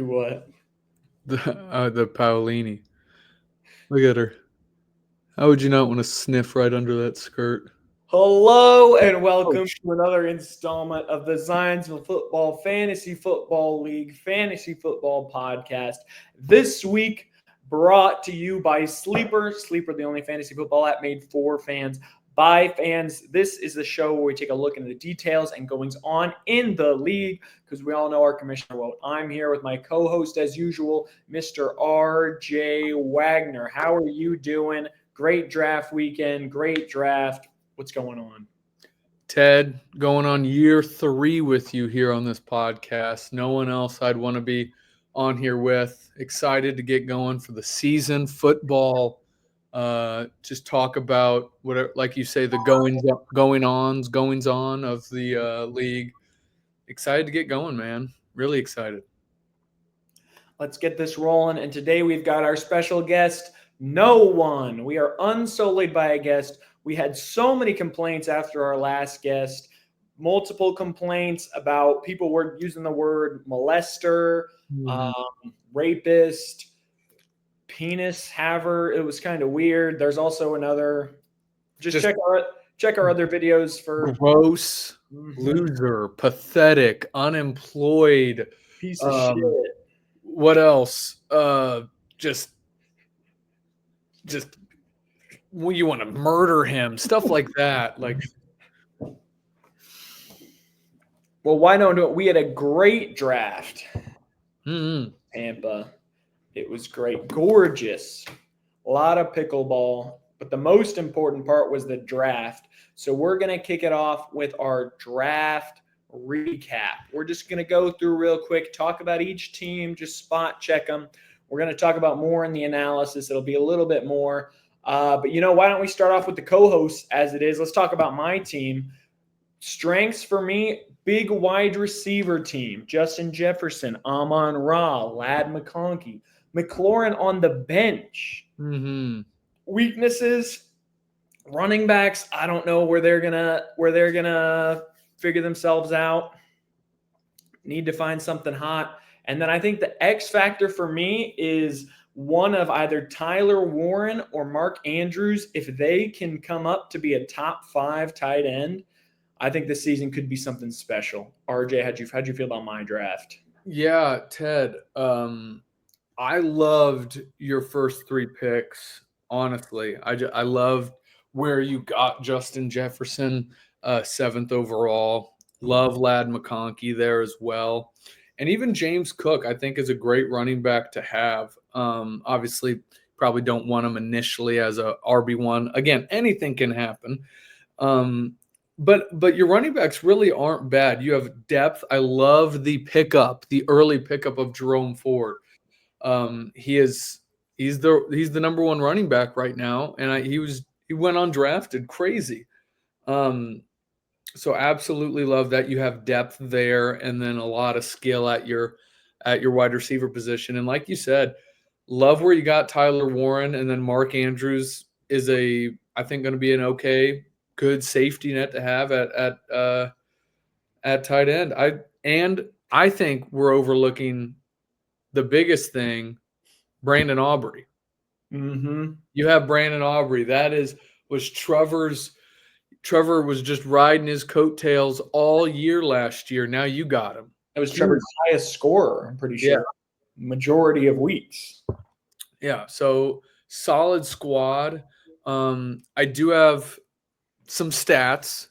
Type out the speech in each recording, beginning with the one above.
Do what? The Paolini. Look at her. How would you not want to sniff right under that skirt? Hello and welcome to another installment of the Zionsville Football Fantasy Football League Fantasy Football Podcast. This week brought to you by Sleeper. Sleeper, the only fantasy football app made for fans by fans. This is the show where we take a look into the details and goings on in the league because we all know our commissioner won't. I'm here with my co-host as usual, Mr. R.J. Wagner. How are you doing? Great draft weekend, great draft. What's going on? Ted, going on year 3 with you here on this podcast. No one else I'd want to be on here with. Excited to get going for the season. Football. Just talk about whatever, like you say, the goings on of the league. Excited to get going, man. Really excited. Let's get this rolling. And today we've got our special guest, no one. We are unsullied by a guest. We had so many complaints after our last guest, multiple complaints about people were using the word molester, rapist, penis haver. It was kind of weird. There's also another. Just check our other videos for gross, loser, pathetic, unemployed, piece of shit. What else? Just well, you want to murder him, stuff like that. Like, well, why don't do it? We had a great draft. Tampa. It was great, gorgeous, a lot of pickleball. But the most important part was the draft. So we're going to kick it off with our draft recap. We're just going to go through real quick, talk about each team, just spot check them. We're going to talk about more in the analysis. It'll be a little bit more. But, why don't we start off with the co-hosts as it is? Let's talk about my team. Strengths for me, big wide receiver team. Justin Jefferson, Amon-Ra, Ladd McConkey, McLaurin on the bench. Weaknesses, running backs. I don't know where they're gonna figure themselves out. Need to find something hot. And then I think the X factor for me is one of either Tyler Warren or Mark Andrews. If they can come up to be a top 5 tight end, I think this season could be something special. RJ, how'd you feel about my draft? Yeah, Ted. I loved your first 3 picks. Honestly, I loved where you got Justin Jefferson, 7th overall. Love Ladd McConkey there as well. And even James Cook, I think, is a great running back to have. Obviously, probably don't want him initially as a RB1. Again, anything can happen. But your running backs really aren't bad. You have depth. I love the early pickup of Jerome Ford. He's the number 1 running back right now, and he went undrafted, crazy. So absolutely love that you have depth there, and then a lot of skill at your wide receiver position. And like you said, love where you got Tyler Warren, and then Mark Andrews is I think going to be an good safety net to have at tight end. I think we're overlooking the biggest thing, Brandon Aubrey. You have Brandon Aubrey. Trevor was just riding his coattails all year last year. Now you got him. That was Trevor's highest scorer, I'm pretty sure. Yeah. Majority of weeks. Yeah, so solid squad. I do have some stats.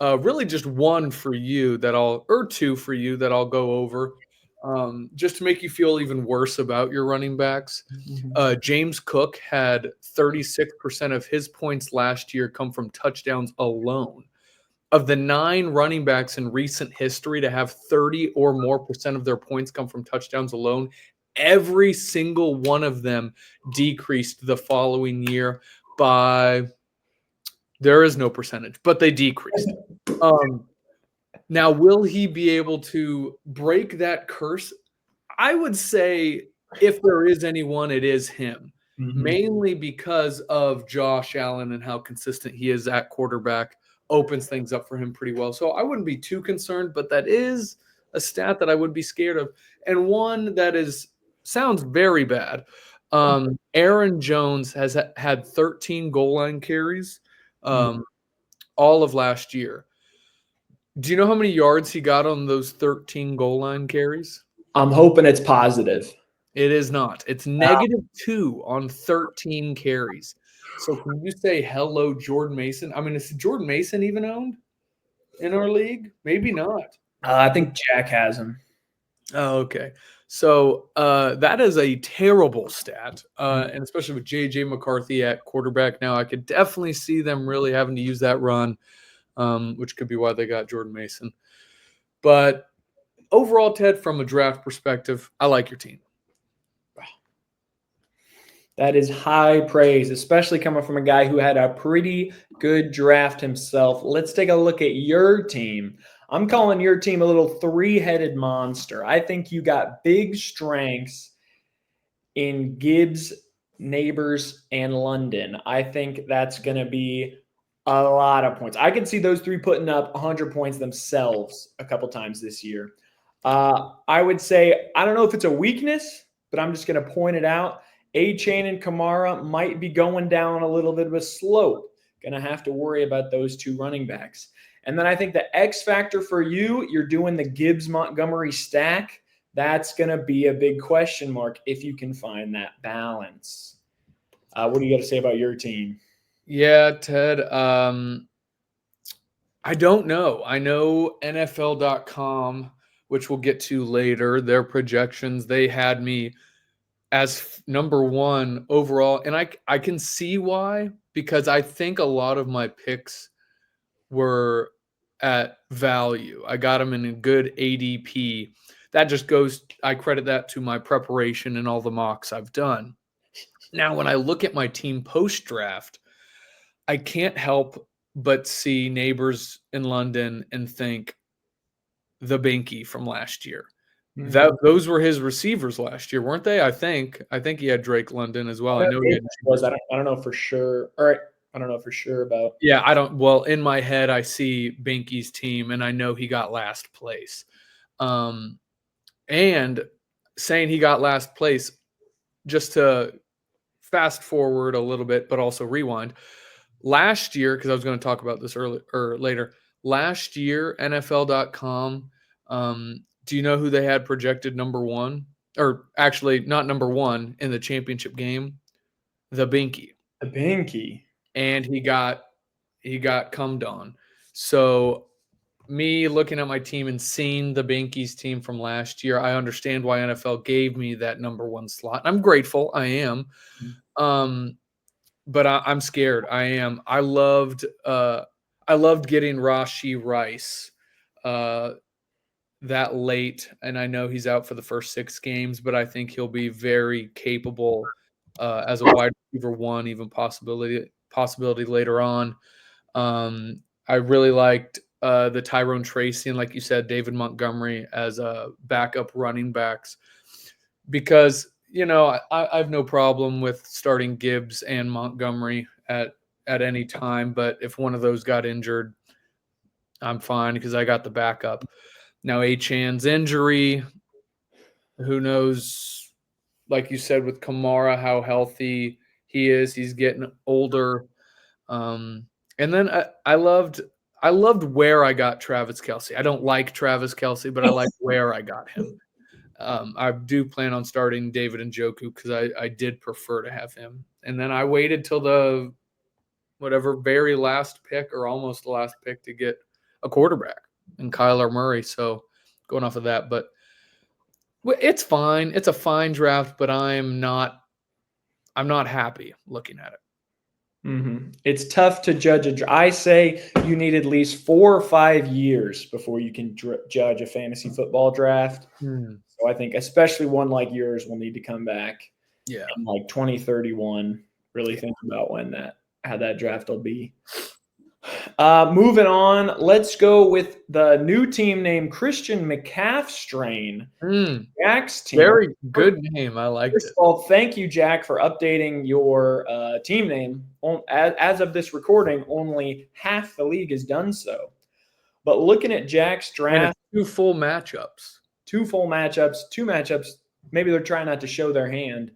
Really just 1 for you or 2 for you that I'll go over. Just to make you feel even worse about your running backs. James Cook had 36% of his points last year come from touchdowns alone. Of the 9 running backs in recent history to have 30 or more % of their points come from touchdowns alone, every single one of them decreased the following year by, there is no percentage, but they decreased. Now, will he be able to break that curse? I would say if there is anyone, it is him. Mainly because of Josh Allen and how consistent he is at quarterback, opens things up for him pretty well. So I wouldn't be too concerned, but that is a stat that I would be scared of. And one that sounds very bad. Aaron Jones has had 13 goal line carries all of last year. Do you know how many yards he got on those 13 goal line carries? I'm hoping it's positive. It is not. It's -2 on 13 carries. So can you say hello, Jordan Mason? I mean, is Jordan Mason even owned in our league? Maybe not. I think Jack has him. Oh, okay. So that is a terrible stat, and especially with J.J. McCarthy at quarterback now, I could definitely see them really having to use that run, which could be why they got Jordan Mason. But overall, Ted, from a draft perspective, I like your team. That is high praise, especially coming from a guy who had a pretty good draft himself. Let's take a look at your team. I'm calling your team a little three-headed monster. I think you got big strengths in Gibbs, Neighbors, and London. I think that's going to be a lot of points. I can see those three putting up 100 points themselves a couple times this year. I would say, I don't know if it's a weakness, but I'm just going to point it out. A-Chain and Kamara might be going down a little bit of a slope. Going to have to worry about those two running backs. And then I think the X factor for you, you're doing the Gibbs-Montgomery stack. That's going to be a big question mark if you can find that balance. What do you got to say about your team? Yeah, Ted. I don't know. I know NFL.com, which we'll get to later, their projections, they had me as number one overall. And I can see why, because I think a lot of my picks were at value. I got them in a good ADP. That just goes, I credit that to my preparation and all the mocks I've done. Now, when I look at my team post-draft, I can't help but see Neighbors in London and think the Binky from last year. Those were his receivers last year, weren't they? I think he had Drake London as well. I know he had. I don't know for sure. All right, I don't know for sure about. Yeah, I don't. Well, in my head, I see Binky's team, and I know he got last place. And saying he got last place, just to fast forward a little bit, but also rewind. Last year, because I was going to talk about this later. Last year, NFL.com. Do you know who they had projected number one? Or actually, not number one in the championship game? The Binky. The Binky. And he got cummed on. So me looking at my team and seeing the Binky's team from last year, I understand why NFL gave me that number one slot. I'm grateful. I am. But I'm scared. I am. I loved getting Rashee Rice that late, and I know he's out for the first 6 games, but I think he'll be very capable as a wide receiver one, even possibility later on. I really liked the Tyrone Tracy and, like you said, David Montgomery as backup running backs, because I have no problem with starting Gibbs and Montgomery at any time, but if one of those got injured, I'm fine because I got the backup. Now, Achan's injury, who knows, like you said, with Kamara, how healthy he is. He's getting older. And then I loved where I got Travis Kelce. I don't like Travis Kelce, but I like where I got him. I do plan on starting David Njoku because I did prefer to have him. And then I waited till the very last pick or almost the last pick to get a quarterback and Kyler Murray. So going off of that, but it's fine. It's a fine draft, but I'm not happy looking at it. It's tough to judge. I say you need at least 4 or 5 years before you can judge a fantasy football draft. So I think especially one like yours will need to come back in like 2031. Really think about how that draft will be. Moving on, let's go with the new team named Christian McCaffstrain. Jack's team. Very good name. I liked it. First of all, thank you, Jack, for updating your team name. As of this recording, only half the league has done so. But looking at Jack's draft, 2 full matchups. 2 full matchups, 2 matchups. Maybe they're trying not to show their hand.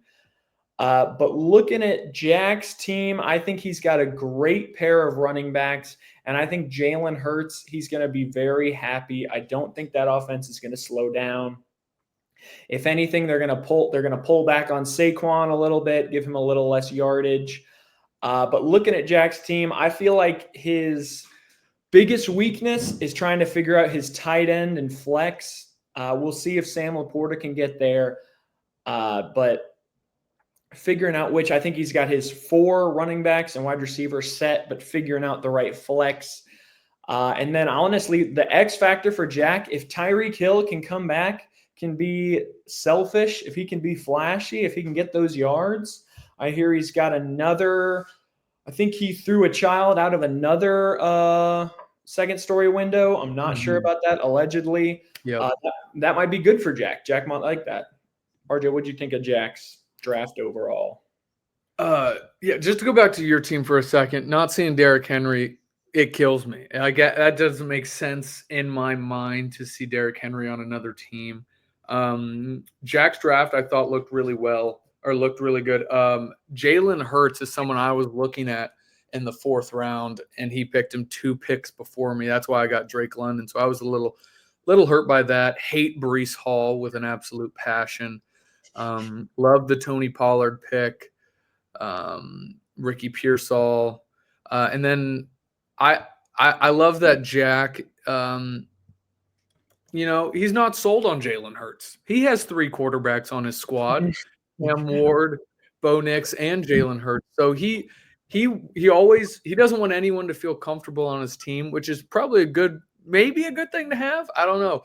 But looking at Jack's team, I think he's got a great pair of running backs. And I think Jalen Hurts, he's going to be very happy. I don't think that offense is going to slow down. If anything, they're going to pull back on Saquon a little bit, give him a little less yardage. But looking at Jack's team, I feel like his biggest weakness is trying to figure out his tight end and flex. We'll see if Sam Laporta can get there. But figuring out which, I think he's got his 4 running backs and wide receivers set, but figuring out the right flex. And then honestly, the X factor for Jack, if Tyreek Hill can come back, can be selfish, if he can be flashy, if he can get those yards. I hear he's got another, I think he threw a child out of another second story window. I'm not sure about that, allegedly. Yeah, that might be good for Jack. Jack might like that. RJ, what do you think of Jack's draft overall? Yeah, just to go back to your team for a second, not seeing Derrick Henry, it kills me. I get that doesn't make sense in my mind to see Derrick Henry on another team. Jack's draft I thought looked really good. Jalen Hurts is someone I was looking at in the 4th round, and he picked him 2 picks before me. That's why I got Drake London. So I was a little hurt by that. Hate Breece Hall with an absolute passion. Love the Tony Pollard pick. Ricky Pearsall. And then I love that Jack, he's not sold on Jalen Hurts. He has 3 quarterbacks on his squad, Cam Ward, Bo Nix, and Jalen Hurts. So he doesn't want anyone to feel comfortable on his team, which is probably maybe a good thing to have. I don't know.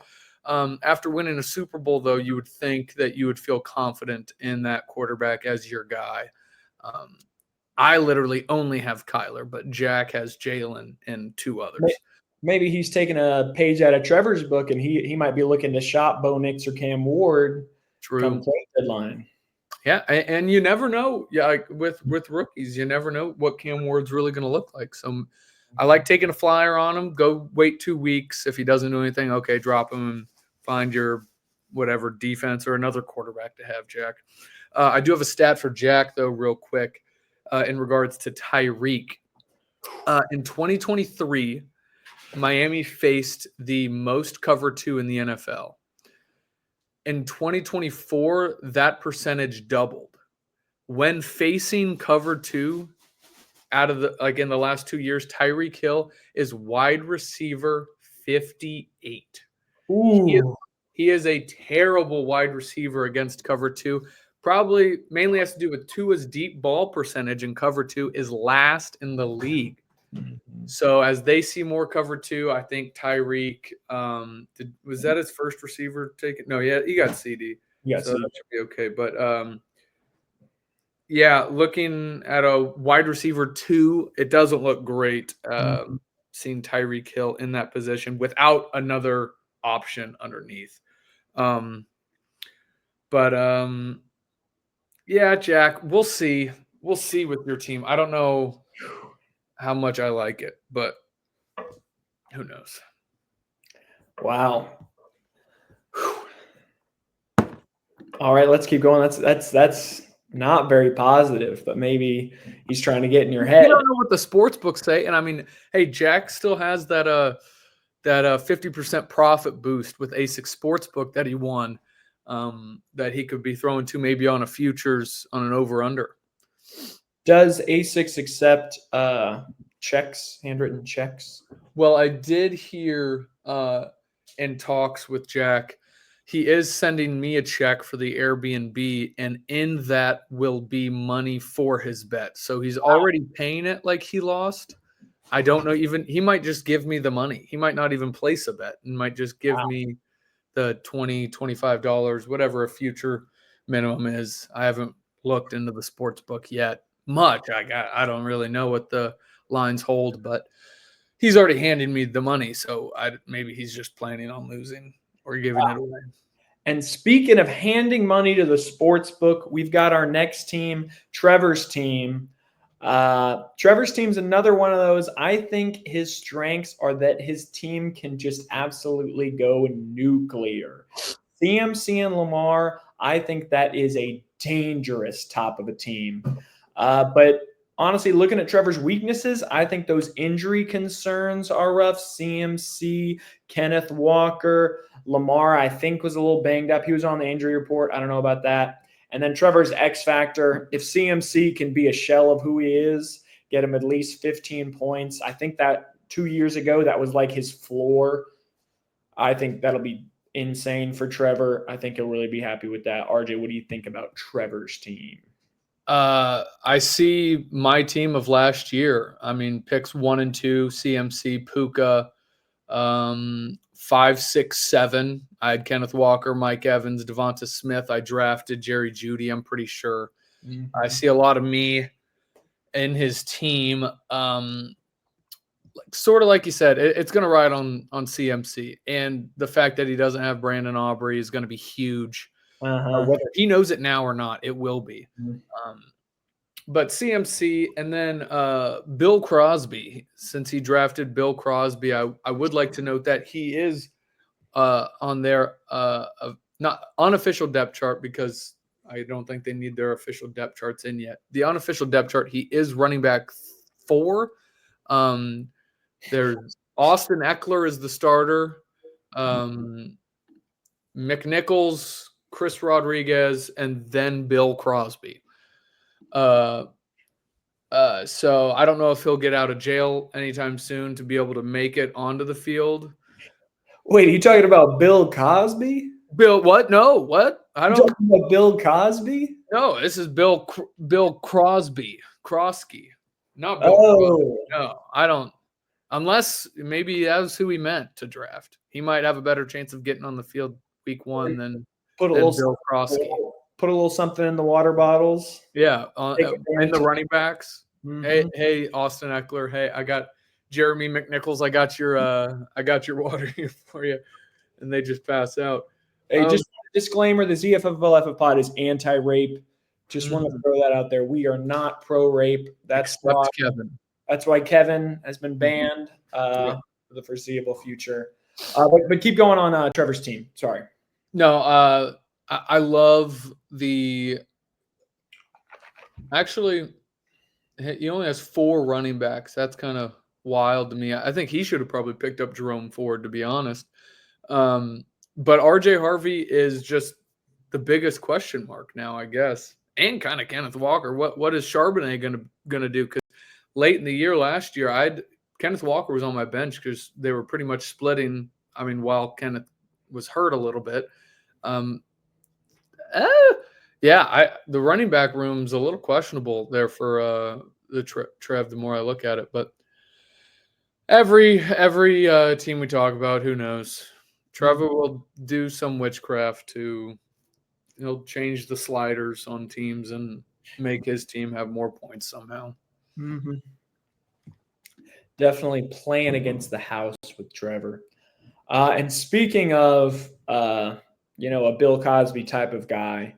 After winning a Super Bowl, though, you would think that you would feel confident in that quarterback as your guy. I literally only have Kyler, but Jack has Jalen and 2 others. Maybe he's taking a page out of Trevor's book, and he might be looking to shop Bo Nix or Cam Ward. True. Come trade deadline. Yeah, and you never know. Yeah, like with rookies, you never know what Cam Ward's really going to look like. So I like taking a flyer on him. Go wait 2 weeks. If he doesn't do anything, okay, drop him and find your whatever defense or another quarterback to have, Jack. I do have a stat for Jack, though, real quick, in regards to Tyreek. In 2023, Miami faced the most cover 2 in the NFL. In 2024, that percentage doubled. When facing cover 2 out of in the last 2 years, Tyreek Hill is wide receiver 58. Ooh. He is a terrible wide receiver against cover 2. Probably mainly has to do with Tua's deep ball percentage, and cover 2 is last in the league. So as they see more cover 2, I think Tyreek was that his first receiver taken? No, yeah, he got CD. Yes, so that should be okay. But yeah, looking at a wide receiver 2, it doesn't look great. Seeing Tyreek Hill in that position without another option underneath. Yeah, Jack, we'll see. We'll see with your team. I don't know how much I like it, but who knows? Wow. All right, let's keep going. That's not very positive, but maybe he's trying to get in your head. You don't know what the sports books say, and I mean, hey, Jack still has that 50% profit boost with ASIC Sportsbook that he won, that he could be throwing to maybe on a futures on an over/under. Does ASICS accept checks, handwritten checks? Well, I did hear in talks with Jack, he is sending me a check for the Airbnb, and in that will be money for his bet. So he's already paying it like he lost. I don't know, even he might just give me the money. He might not even place a bet and might just give me the $20, $25, whatever a future minimum is. I haven't looked into the sports book yet much. I don't really know what the lines hold, but he's already handed me the money. So maybe he's just planning on losing or giving it away. And speaking of handing money to the sports book, we've got our next team, Trevor's team. Trevor's team's another one of those. I think his strengths are that his team can just absolutely go nuclear. CMC and Lamar, I think that is a dangerous top of a team. But honestly, looking at Trevor's weaknesses, I think those injury concerns are rough. CMC, Kenneth Walker, Lamar, I think was a little banged up. He was on the injury report. I don't know about that. And then Trevor's X factor, if CMC can be a shell of who he is, get him at least 15 points. I think that 2 years ago, that was like his floor. I think that'll be insane for Trevor. I think he'll really be happy with that. RJ, what do you think about Trevor's team? I see my team of last year. I mean, picks 1 and 2, CMC, Puka, 5, 6, 7. I had Kenneth Walker, Mike Evans, Devonta Smith. I drafted Jerry Jeudy, I'm pretty sure. Mm-hmm. I see a lot of me in his team. Sort of like you said, it's going to ride on CMC. And the fact that he doesn't have Brandon Aubrey is going to be huge. Whether he knows it now or not, it will be. But CMC and then Bill Crosby, since he drafted Bill Crosby, I would like to note that he is on their not unofficial depth chart because I don't think they need their official depth charts in yet. The unofficial depth chart, he is running back 4. There's Austin Eckler is the starter. McNichols, Chris Rodriguez, and then Bill Crosby. So I don't know if he'll get out of jail anytime soon to be able to make it onto the field. Wait, are you talking about Bill Cosby? Bill, what? No, what? I don't. Talking about Bill Cosby? No, this is Bill Crosby, not Bill Crosby. No, I don't. Unless maybe that's who he meant to draft. He might have a better chance of getting on the field week 1 than Bill Crosby. Put a little something in the water bottles. Yeah, and the running backs. Mm-hmm. Hey, Austin Eckler. Hey, I got Jeremy McNichols. I got your water here for you, and they just pass out. Hey, just a disclaimer: the ZFFFL FF Pod is anti-rape. Just want to throw that out there. We are not pro-rape. That's why Kevin. That's why Kevin has been banned for the foreseeable future. But keep going on Trevor's team. Sorry. No, I love the – actually, he only has 4 running backs. That's kind of wild to me. I think he should have probably picked up Jerome Ford, to be honest. But R.J. Harvey is just the biggest question mark now, I guess, and kind of Kenneth Walker. What is Charbonnet going to do? Because late in the year last year, Kenneth Walker was on my bench because they were pretty much splitting. I mean, while Kenneth was hurt a little bit. The running back room's a little questionable there for the Trev. The more I look at it, but every team we talk about, who knows? Trevor will do some witchcraft he'll change the sliders on teams and make his team have more points somehow. Mm-hmm. Definitely playing against the house with Trevor. And speaking of, a Bill Cosby type of guy,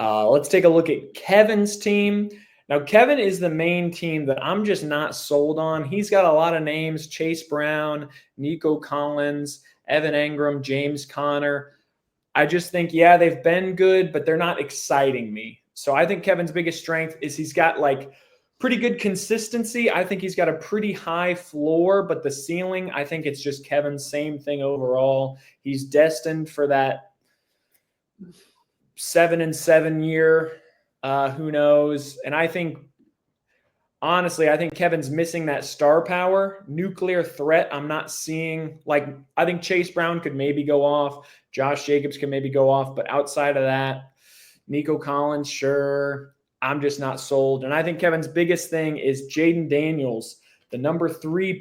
let's take a look at Kevin's team. Now, Kevin is the main team that I'm just not sold on. He's got a lot of names: Chase Brown, Nico Collins, Evan Engram, James Conner. I just think, they've been good, but they're not exciting me. So I think Kevin's biggest strength is he's got pretty good consistency. I think he's got a pretty high floor, but the ceiling, I think it's just Kevin's same thing overall. He's destined for that 7-7 year. Who knows? And I think, honestly, Kevin's missing that star power, nuclear threat. I'm not seeing, I think Chase Brown could maybe go off. Josh Jacobs could maybe go off. But outside of that, Nico Collins, sure. I'm just not sold. And I think Kevin's biggest thing is Jaden Daniels, the number 3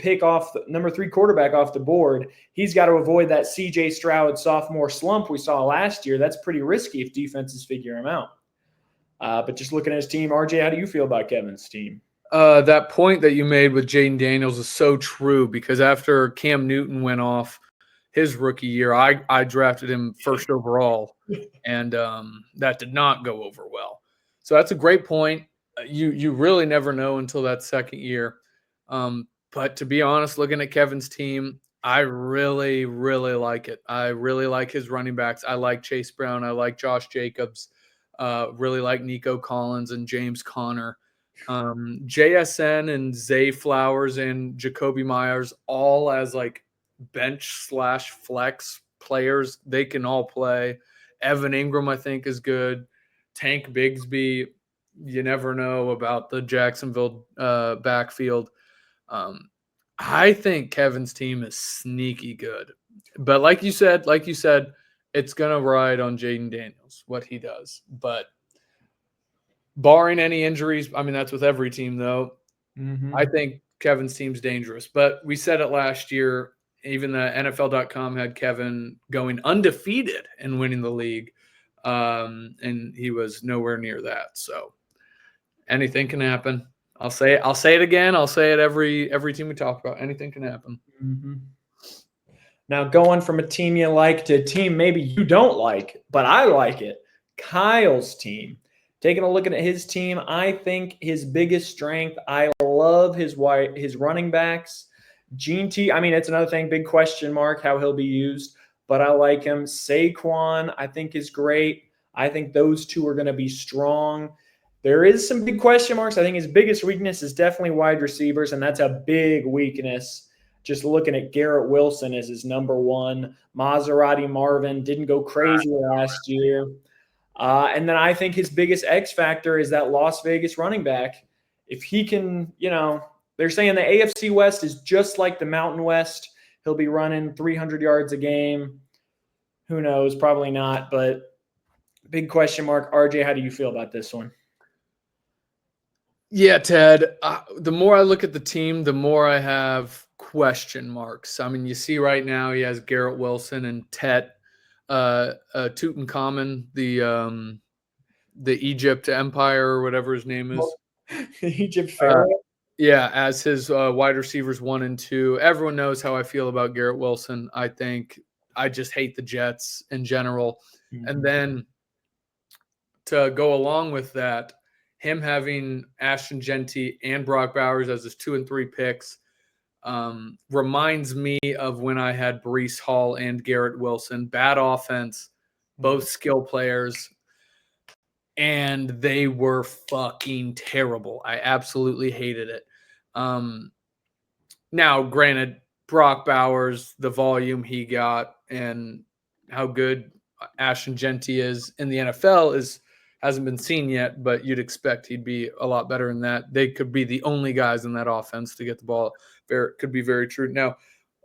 quarterback off the board. He's got to avoid that CJ Stroud sophomore slump we saw last year. That's pretty risky if defenses figure him out. But just looking at his team, RJ, how do you feel about Kevin's team? That point that you made with Jaden Daniels is so true because after Cam Newton went off his rookie year, I drafted him first overall, and that did not go over well. So that's a great point. you really never know until that second year. But to be honest, looking at Kevin's team, I really, really like it. I really like his running backs. I like Chase Brown. I like Josh Jacobs. Really like Nico Collins and James Conner. JSN and Zay Flowers and Jacoby Myers, all as like bench/flex players. They can all play. Evan Ingram, I think, is good. Tank Bigsby, you never know about the Jacksonville backfield. I think Kevin's team is sneaky good, but like you said, it's gonna ride on Jaden Daniels what he does. But barring any injuries, I mean that's with every team though. Mm-hmm. I think Kevin's team's dangerous. But we said it last year. Even the NFL.com had Kevin going undefeated and winning the league, and he was nowhere near that. So anything can happen. I'll say it again. I'll say it every team we talk about. Anything can happen. Mm-hmm. Now, going from a team you like to a team maybe you don't like, but I like it. Kyle's team. Taking a look at his team, I think his biggest strength, I love his running backs. Gene T, I mean, it's another thing, big question mark how he'll be used, but I like him. Saquon, I think, is great. I think those two are going to be strong. There is some big question marks. I think his biggest weakness is definitely wide receivers, and that's a big weakness. Just looking at Garrett Wilson as his number one. Maserati Marvin didn't go crazy last year. And then I think his biggest X factor is that Las Vegas running back. If he can, they're saying the AFC West is just like the Mountain West. He'll be running 300 yards a game. Who knows? Probably not, but big question mark. RJ, how do you feel about this one? Yeah, Ted, the more I look at the team, the more I have question marks. I mean, you see right now he has Garrett Wilson and Tet Tutankhamun, the Egypt Empire or whatever his name is. Egypt Pharaoh? Yeah, as his wide receivers 1 and 2. Everyone knows how I feel about Garrett Wilson. I think I just hate the Jets in general. Mm-hmm. And then to go along with that, him having Ashton Genty and Brock Bowers as his 2 and 3 picks reminds me of when I had Breece Hall and Garrett Wilson. Bad offense, both skill players, and they were fucking terrible. I absolutely hated it. Now, granted, Brock Bowers, the volume he got and how good Ashton Genty is in the NFL hasn't been seen yet, but you'd expect he'd be a lot better than that. They could be the only guys in that offense to get the ball. Could be very true. Now,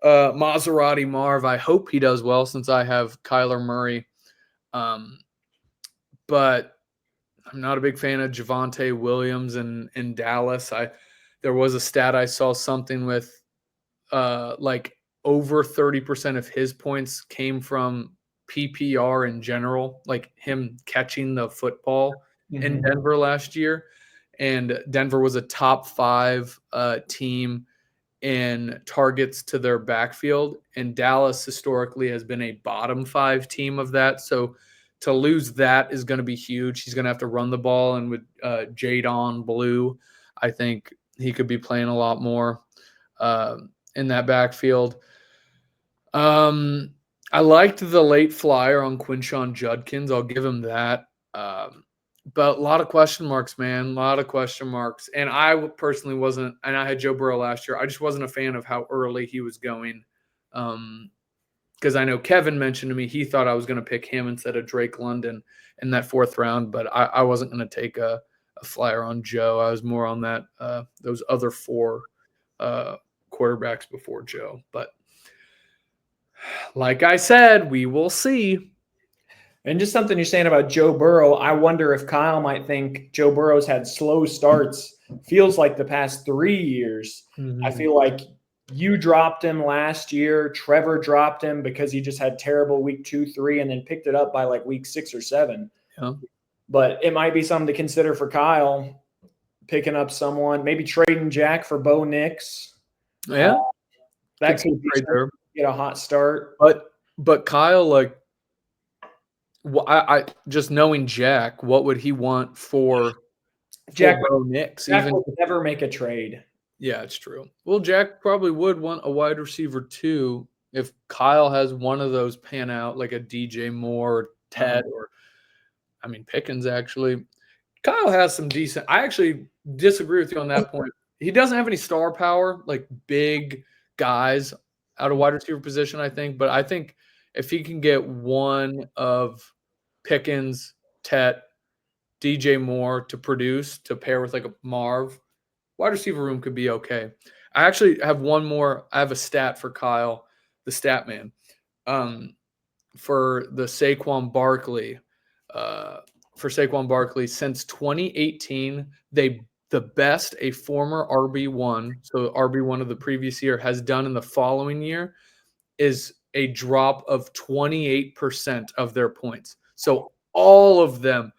Maserati Marv, I hope he does well since I have Kyler Murray. But I'm not a big fan of Javonte Williams in Dallas. There was a stat I saw something with like over 30% of his points came from PPR in general, like him catching the football in Denver last year. And Denver was a top 5 team in targets to their backfield. And Dallas historically has been a bottom 5 team of that. So to lose that is going to be huge. He's going to have to run the ball. And with Jadon Blue, I think he could be playing a lot more in that backfield. I liked the late flyer on Quinshon Judkins. I'll give him that. But a lot of question marks, man. A lot of question marks. And I personally wasn't, and I had Joe Burrow last year. I just wasn't a fan of how early he was going. Because I know Kevin mentioned to me he thought I was going to pick him instead of Drake London in that 4th round, but I wasn't going to take a flyer on Joe. I was more on that those other 4 quarterbacks before Joe. But like I said, we will see. And just something you're saying about Joe Burrow, I wonder if Kyle might think Joe Burrow's had slow starts, feels like the past 3 years. Mm-hmm. I feel like you dropped him last year. Trevor dropped him because he just had terrible week 2, 3, and then picked it up by like week 6 or 7. Yeah. But it might be something to consider for Kyle, picking up someone, maybe trading Jack for Bo Nix. Yeah. That could be there. Get a hot start. But Kyle, like, I just knowing Jack, what would he want for Jack, Full Knicks. Jack Even would never make a trade. yeah, it's true. Well, Jack probably would want a wide receiver too if Kyle has one of those pan out, like a DJ Moore, or Ted, or I mean Pickens. Actually, Kyle has some decent. I actually disagree with you on that point. He doesn't have any star power, like big guys out of wide receiver position, I think. But I think if he can get one of Pickens, Tet, DJ Moore to produce to pair with like a Marv, wide receiver room could be okay. I actually have one more. I have a stat for Kyle, the stat man, for the Saquon Barkley. Since 2018, the best a former RB1, so RB1 of the previous year, has done in the following year is a drop of 28% of their points. So all of them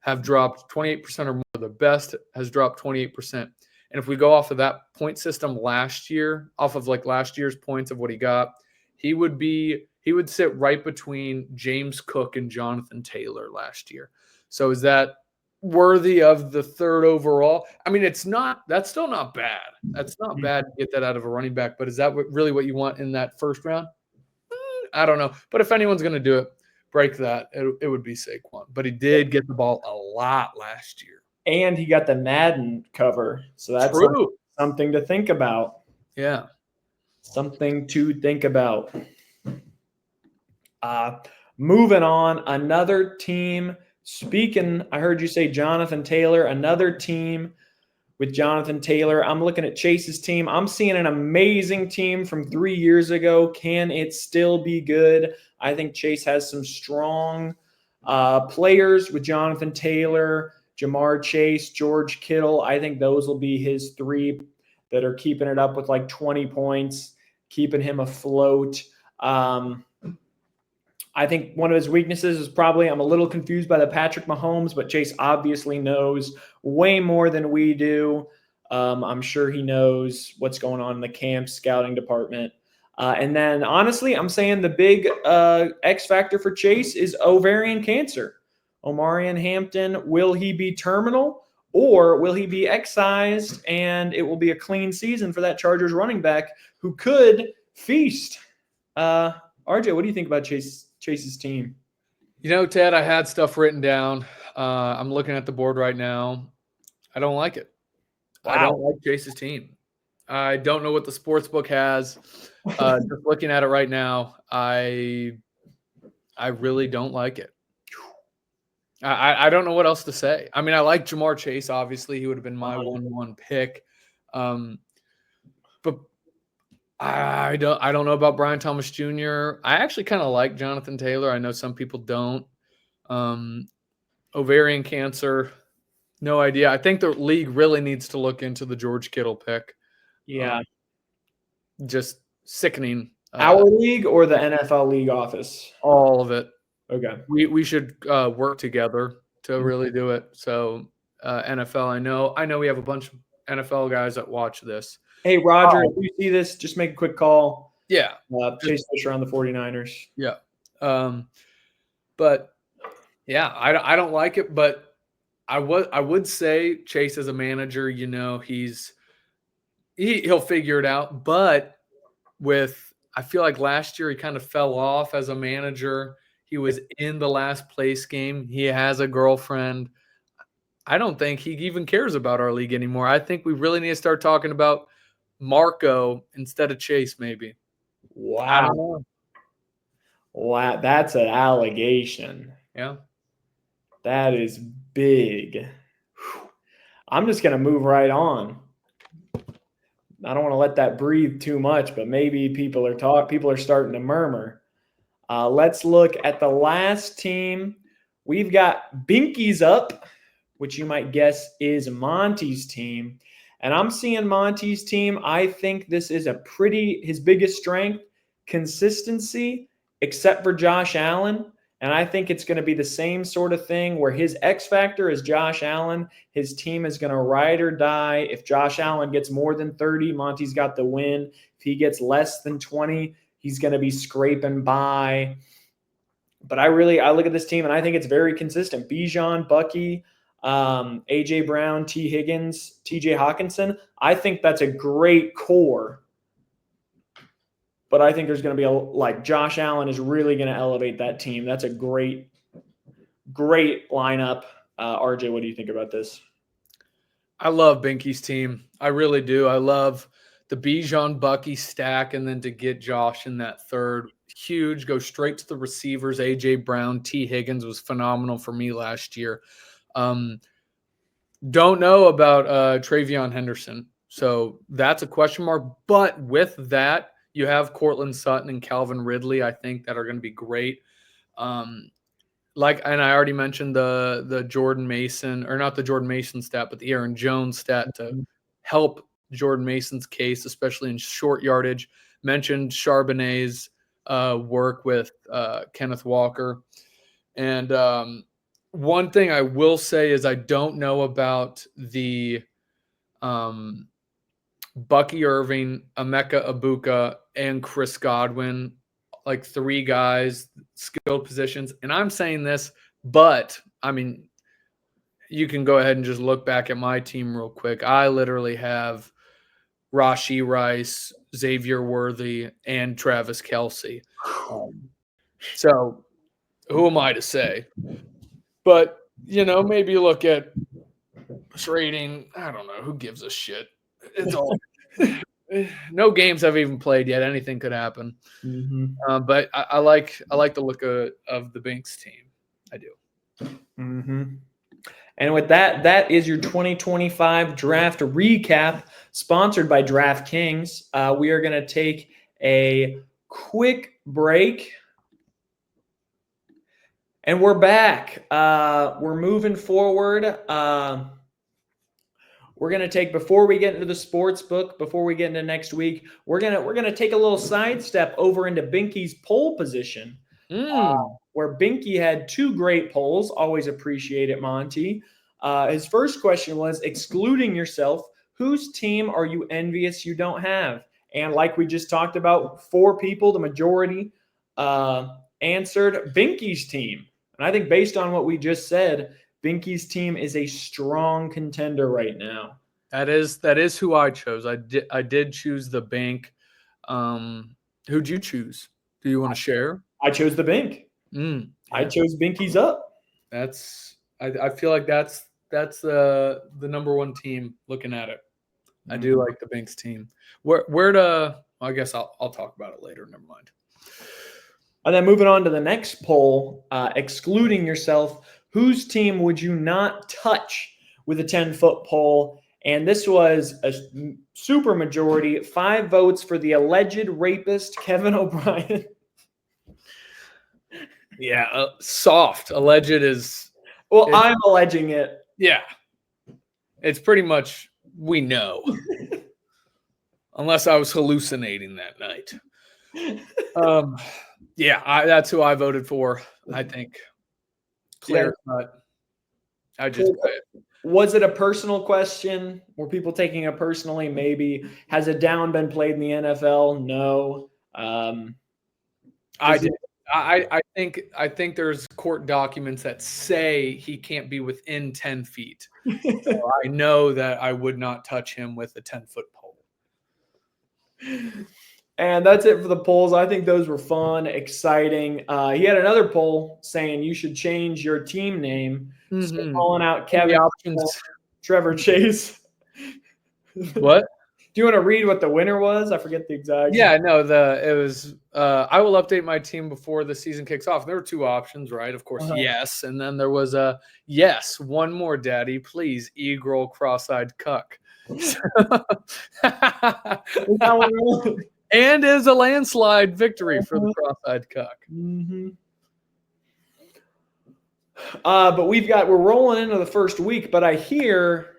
have dropped 28% or more. The best has dropped 28%. And if we go off of that point system last year, off of like last year's points of what he got, he would sit right between James Cook and Jonathan Taylor last year. So is that worthy of the third overall? I mean, that's still not bad. That's not bad to get that out of a running back, but is that really what you want in that first round? I don't know. But if anyone's going to do it, break that, it would be Saquon. But he did get the ball a lot last year. And he got the Madden cover. So that's something to think about. Yeah. Something to think about. Moving on, another team. Speaking, I heard you say Jonathan Taylor, another team with Jonathan Taylor. I'm looking at Chase's team. I'm seeing an amazing team from 3 years ago. Can it still be good? I think Chase has some strong players with Jonathan Taylor, Jamar Chase, George Kittle. I think those will be his three that are keeping it up with like 20 points, keeping him afloat. I think one of his weaknesses is probably I'm a little confused by the Patrick Mahomes, but Chase obviously knows way more than we do. I'm sure he knows what's going on in the camp scouting department. And then, honestly, I'm saying the big X factor for Chase is ovarian cancer. Omarion Hampton, will he be terminal or will he be excised and it will be a clean season for that Chargers running back who could feast? RJ, what do you think about Chase's team? You know, Ted, I had stuff written down. I'm looking at the board right now. I don't like it. Wow. I don't like Chase's team. I don't know what the sports book has. Just looking at it right now, I really don't like it. I don't know what else to say. I mean, I like Jamar Chase. Obviously, he would have been my 1-1 pick. But I don't know about Brian Thomas Jr. I actually kind of like Jonathan Taylor. I know some people don't. Ovarian cancer, no idea. I think the league really needs to look into the George Kittle pick. Yeah. Just sickening. Our league or the NFL league office? All of it. Okay. We should work together to really do it. So NFL, I know we have a bunch of NFL guys that watch this. Hey, Roger, if you see this, just make a quick call. Yeah. Chase Fisher on the 49ers. Yeah. But yeah, I don't like it, but I would say Chase as a manager, you know, he'll figure it out. But I feel like last year he kind of fell off as a manager. He was in the last place game. He has a girlfriend. I don't think he even cares about our league anymore. I think we really need to start talking about Marco instead of Chase, maybe. Wow. Wow, that's an allegation. Yeah. That is big. I'm just going to move right on. I don't want to let that breathe too much, but maybe people are starting to murmur. Let's look at the last team. We've got Binky's up, which you might guess is Monty's team. And I'm seeing Monty's team. I think this is his biggest strength, consistency, except for Josh Allen. And I think it's going to be the same sort of thing where his X factor is Josh Allen. His team is going to ride or die. If Josh Allen gets more than 30, Monty's got the win. If he gets less than 20, he's going to be scraping by. But I look at this team and I think it's very consistent. Bijan, Bucky, AJ Brown, T. Higgins, TJ Hawkinson. I think that's a great core. But I think there's going to be Josh Allen is really going to elevate that team. That's a great lineup. RJ, what do you think about this? I love Binky's team. I really do. I love the Bijan Bucky stack, and then to get Josh in that third, huge. Go straight to the receivers. AJ Brown, T. Higgins was phenomenal for me last year. Don't know about Travion Henderson, so that's a question mark. But with that, you have Cortland Sutton and Calvin Ridley, I think, that are going to be great. And I already mentioned the Jordan Mason, or not the Jordan Mason stat, but the Aaron Jones stat to help Jordan Mason's case, especially in short yardage. Mentioned Charbonnet's work with Kenneth Walker. And one thing I will say is I don't know about the Bucky Irving, Emeka Ibuka, and Chris Godwin, like 3 guys, skilled positions. And I'm saying this, but I mean, you can go ahead and just look back at my team real quick. I literally have Rashee Rice, Xavier Worthy, and Travis Kelce. So who am I to say? But, maybe look at trading. I don't know. Who gives a shit? It's all no games have even played yet. Anything could happen. Mm-hmm. But I like the look of the Binks team. I do. Mm-hmm. And with that is your 2025 draft recap, sponsored by DraftKings. We are going to take a quick break. And we're back. We're moving forward. We're going to take, before we get into the sports book, before we get into next week, we're gonna take a little sidestep over into Binky's poll position, where Binky had 2 great polls. Always appreciate it, Monty. His first question was, excluding yourself, whose team are you envious you don't have? And like we just talked about, 4 people, the majority, answered Binky's team. And I think based on what we just said, Binky's team is a strong contender right now. That is who I chose. I did choose the Bink. Who'd you choose? Do you want to share? I chose the Bink. Yeah. I chose Binky's up. I feel like that's the number 1 team looking at it. I do like the Binks team. I guess I'll talk about it later. Never mind. And then moving on to the next poll, excluding yourself, whose team would you not touch with a 10-foot pole? And this was a super majority, 5 votes for the alleged rapist, Kevin O'Brien. Yeah, soft. Alleged is... Well, I'm alleging it. Yeah. It's pretty much, we know. Unless I was hallucinating that night. Yeah, that's who I voted for, I think. Clear cut. I just Was it a personal question? Were people taking it personally? Maybe. Has a down been played in the NFL? No. I did. I think there's court documents that say he can't be within 10 feet. So I know that I would not touch him with a 10-foot pole. And that's it for the polls. I think those were fun, exciting. He had another poll saying you should change your team name. So calling out Kevin, Trevor Chase. What? Do you want to read what the winner was? I forget the exact. Yeah, no, it was I will update my team before the season kicks off. There were 2 options, right? Of course, yes. And then there was a yes, one more, daddy, please, e-girl cross-eyed cuck. And is a landslide victory for the cross-eyed cuck. Mm-hmm. But we're rolling into the first week, but I hear,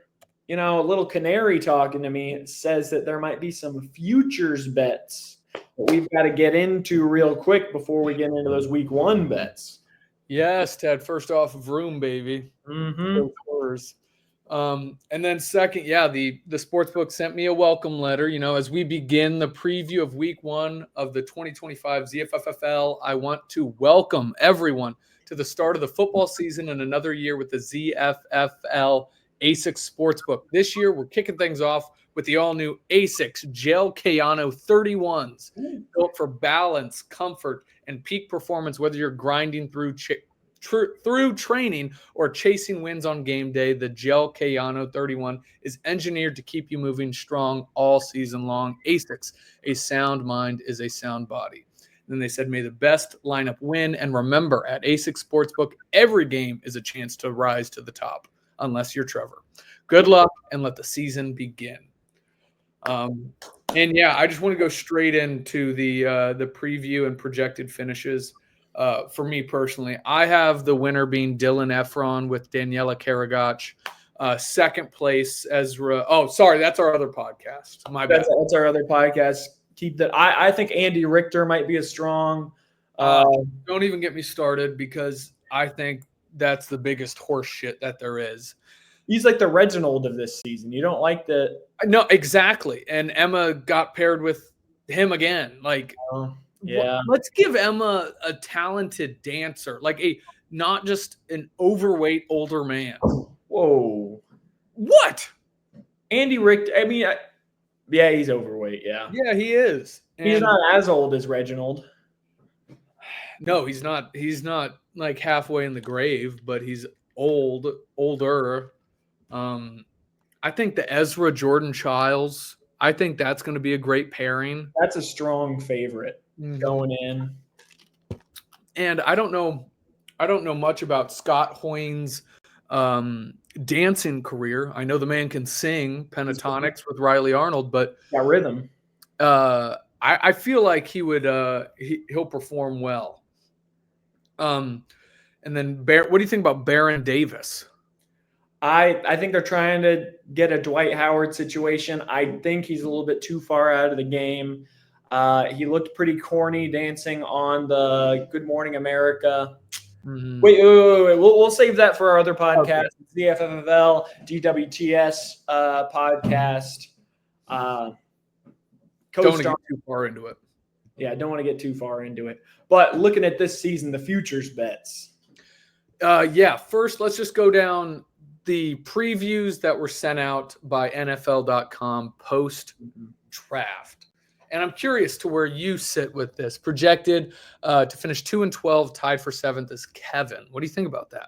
a little canary talking to me. It says that there might be some futures bets that we've got to get into real quick before we get into those week 1 bets. Yes, Ted. First off, Vroom, baby. Mm-hmm. And then second, the sportsbook sent me a welcome letter. As we begin the preview of week 1 of the 2025 ZFFFL, I want to welcome everyone to the start of the football season and another year with the ZFFL ASICS Sportsbook. This year, we're kicking things off with the all-new ASICS Gel Kayano 31s, built for balance, comfort, and peak performance, whether you're grinding through training or chasing wins on game day. The Gel Kayano 31 is engineered to keep you moving strong all season long. ASICS, a sound mind is a sound body. And then they said, may the best lineup win. And remember, at ASICS Sportsbook, every game is a chance to rise to the top, unless you're Trevor. Good luck, and let the season begin. And yeah, I just want to go straight into the preview and projected finishes. For me personally, I have the winner being Dylan Efron with Daniela Karagach. Second place, Ezra. Oh, sorry, that's our other podcast. My bad. That's our other podcast. Keep that. I think Andy Richter might be a strong. Don't even get me started, because I think that's the biggest horse shit that there is. He's like the Reginald of this season. You don't like the. No, exactly. And Emma got paired with him again. Like, yeah. Let's give Emma a talented dancer, like not just an overweight older man. Whoa. What? Andy Richter. I mean, yeah, he's overweight. Yeah. Yeah, he is. He's not as old as Reginald. No, he's not. He's not like halfway in the grave, but he's older. I think the Ezra Jordan Childs, I think that's going to be a great pairing. That's a strong favorite going in. And I don't know much about Scott Hoyne's dancing career. I know the man can sing pentatonics with Riley Arnold, but got rhythm. I feel like he would he'll perform well. And then what do you think about Baron Davis? I think they're trying to get a Dwight Howard situation. I think he's a little bit too far out of the game. He looked pretty corny dancing on the Good Morning America. Mm-hmm. Wait. We'll save that for our other podcast, okay. ZFFFL DWTS podcast. Don't want to get too far into it. Yeah, don't want to get too far into it. But looking at this season, the futures bets. First, let's just go down the previews that were sent out by NFL.com post-draft. And I'm curious to where you sit with this. Projected to finish 2-12, tied for 7th is Kevin. What do you think about that?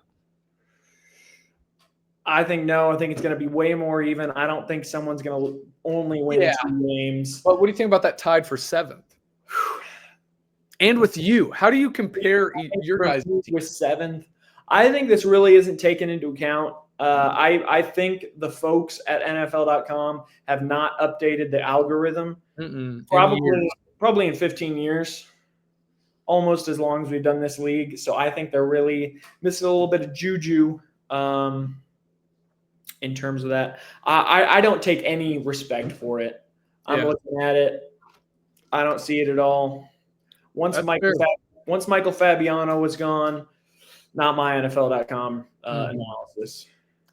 I think it's going to be way more even. I don't think someone's going to only win 2 games. But what do you think about that tied for 7th? And with you, how do you compare your guys with 7th? I think this really isn't taken into account. I think the folks at NFL.com have not updated the algorithm. Probably in 15 years, almost as long as we've done this league. So I think they're really missing a little bit of juju in terms of that. I don't take any respect for it. I'm looking at it. I don't see it at all. Once Michael Fabiano was gone, not my NFL.com analysis.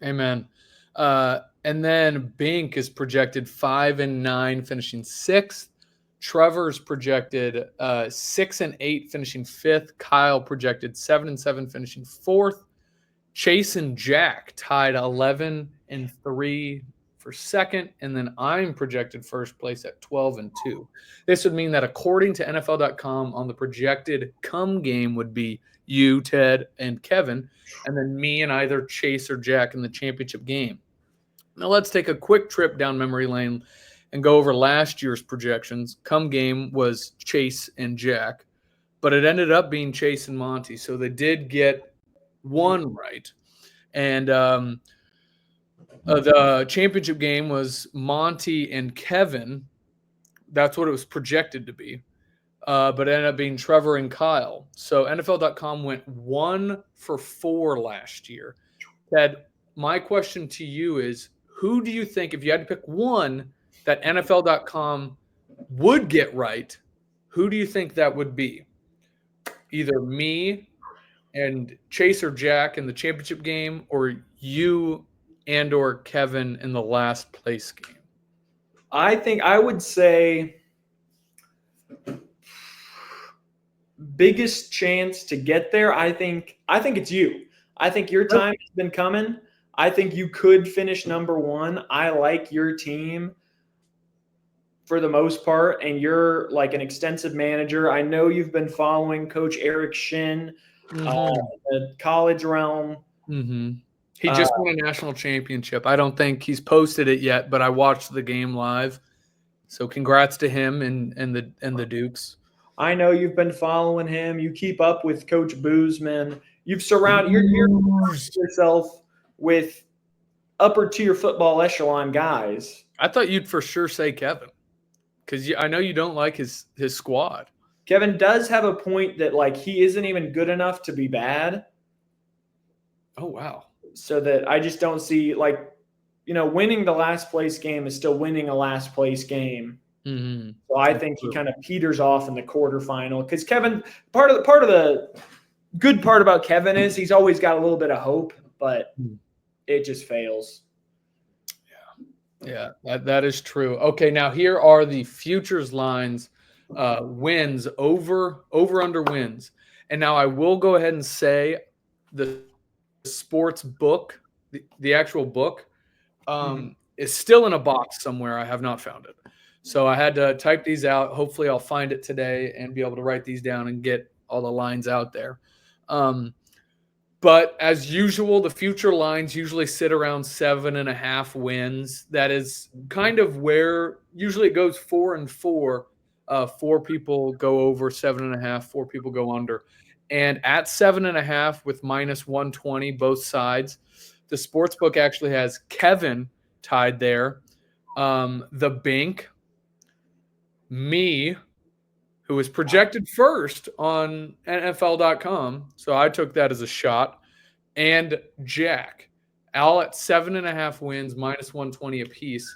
Amen. And then Bink is projected 5-9, finishing 6th. Trevor's projected 6-8, finishing 5th. Kyle projected 7-7, finishing 4th. Chase and Jack tied 11-3 for 2nd, and then I'm projected 1st place at 12-2. This would mean that according to NFL.com, on the projected come game would be you, Ted, and Kevin, and then me and either Chase or Jack in the championship game. Now let's take a quick trip down memory lane and go over last year's projections. Come game was Chase and Jack, but it ended up being Chase and Monty, so they did get one right. And the championship game was Monty and Kevin. That's what it was projected to be. But it ended up being Trevor and Kyle. So NFL.com went 1 for 4 last year. Ted, my question to you is, who do you think, if you had to pick one that NFL.com would get right, who do you think that would be? Either me and Chase or Jack in the championship game, or you and or Kevin in the last place game? I think I would say biggest chance to get there, I think it's you. I think your time has been coming. I think you could finish number one. I like your team for the most part, and you're like an extensive manager. I know you've been following Coach Eric Shin, the college realm. Mm-hmm. He just won a national championship. I don't think he's posted it yet, but I watched the game live. So congrats to him and the Dukes. I know you've been following him. You keep up with Coach Boozman. You're surrounding yourself with upper tier football echelon guys. I thought you'd for sure say Kevin, because I know you don't like his squad. Kevin does have a point that like he isn't even good enough to be bad. Oh wow! So that I just don't see like, winning the last place game is still winning a last place game. Mm-hmm. So I think he kind of peters off in the quarterfinal because Kevin. Part of the good part about Kevin is he's always got a little bit of hope, but it just fails. Yeah, that is true. Okay, now here are the futures lines, wins over under wins, and now I will go ahead and say the sports book, the actual book, is still in a box somewhere. I have not found it, so I had to type these out. Hopefully, I'll find it today and be able to write these down and get all the lines out there. But as usual, the future lines usually sit around 7.5 wins. That is kind of where usually it goes 4 and 4. 4 people go over 7.5, 4 people go under. And at 7.5 with minus 120, both sides, the sportsbook actually has Kevin tied there. The Bink, me, who was projected first on NFL.com. So I took that as a shot. And Jack, all at 7.5 wins, minus 120 apiece.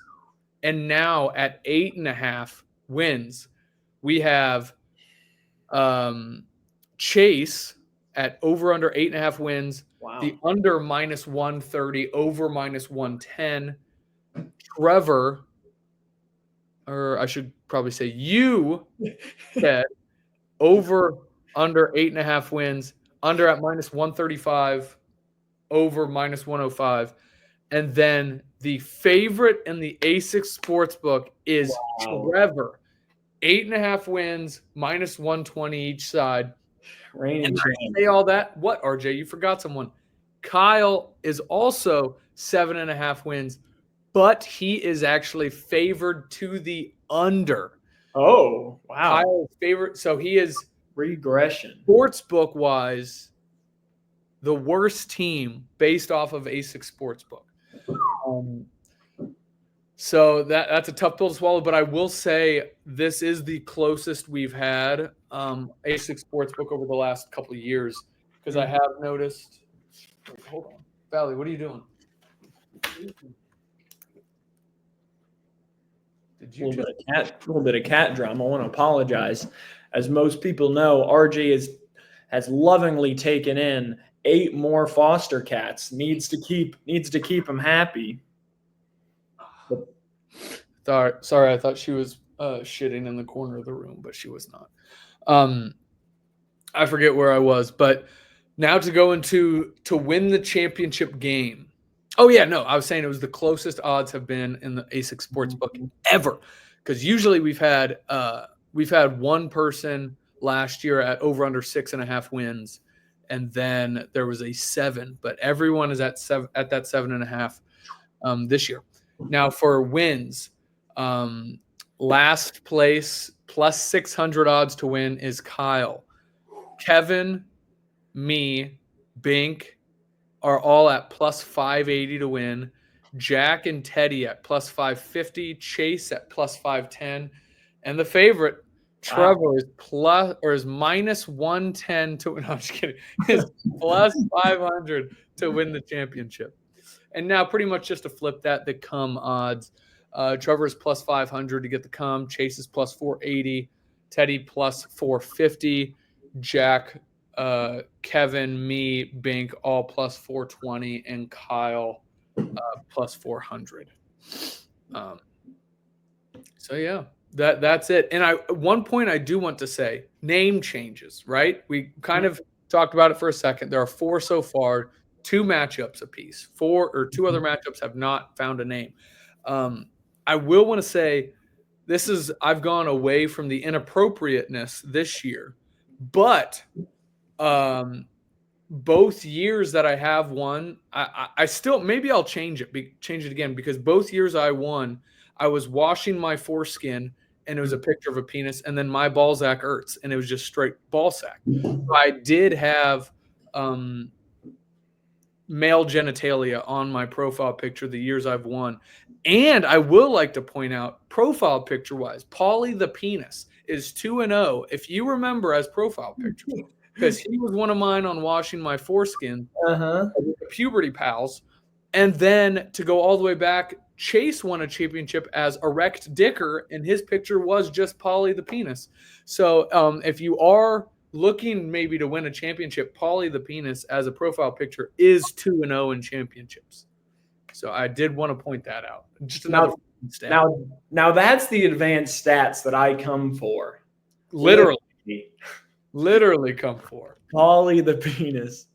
And now at 8.5 wins, we have Chase at over under 8.5 wins. Wow. The under minus 130, over minus 110. Trevor, or I should probably say you, Ted, over under 8.5 wins, under at minus 135, over minus 105. And then the favorite in the A6 Sportsbook is Trevor. 8.5 wins, minus 120 each side. And I say all that. What, RJ? You forgot someone. Kyle is also 7.5 wins, but he is actually favored to the under. Oh, wow. Kyle's favorite. So he is regression. Sportsbook wise, the worst team based off of A6 Sportsbook. So that's a tough pill to swallow, but I will say this is the closest we've had A6 Sportsbook over the last couple of years, because I have noticed. Wait, hold on, Valley, what are you doing? Did you a little bit of cat drama? I want to apologize. As most people know, RJ has lovingly taken in 8 more foster cats. Needs to keep them happy. Sorry, I thought she was shitting in the corner of the room, but she was not. I forget where I was, but now to win the championship game. Oh yeah, no, I was saying it was the closest odds have been in the A6 Sportsbook ever, because usually we've had one person last year at over under 6.5 wins, and then there was a 7, but everyone is at that 7.5 this year. Now for wins. Last place plus 600 odds to win is Kyle. Kevin, me, Bink are all at plus 580 to win. Jack and Teddy at plus 550. Chase at plus 510. And the favorite, Trevor, is minus 110 to win. No, I'm just kidding. Is plus 500 to win the championship. And now pretty much just to flip that, the come odds. Trevor is plus 500 to get the come. Chase is plus 480. Teddy plus 450. Jack, Kevin, me, Bink, all plus 420. And Kyle plus 400. So, yeah. That's it. And one point I do want to say, name changes, right? We kind of talked about it for a second. There are 4 so far, 2 matchups apiece. 4 or 2 other matchups have not found a name. I will want to say I've gone away from the inappropriateness this year, but both years that I have won, I still, maybe I'll change it again, because both years I won, I was washing my foreskin and it was a picture of a penis, and then my Balzac Ertz, and it was just straight ball sack. So I did have male genitalia on my profile picture the years I've won. And I will like to point out, profile picture wise, Paulie the penis is 2-0, if you remember, as profile pictures, because he was one of mine on washing my foreskin, puberty pals. And then to go all the way back, Chase won a championship as Erect Dicker, and his picture was just Paulie the penis. So if you are looking maybe to win a championship, Paulie the penis as a profile picture is 2-0 in championships. So I did want to point that out. Just another stat. Now that's the advanced stats that I come for. Literally come for. Paulie the penis.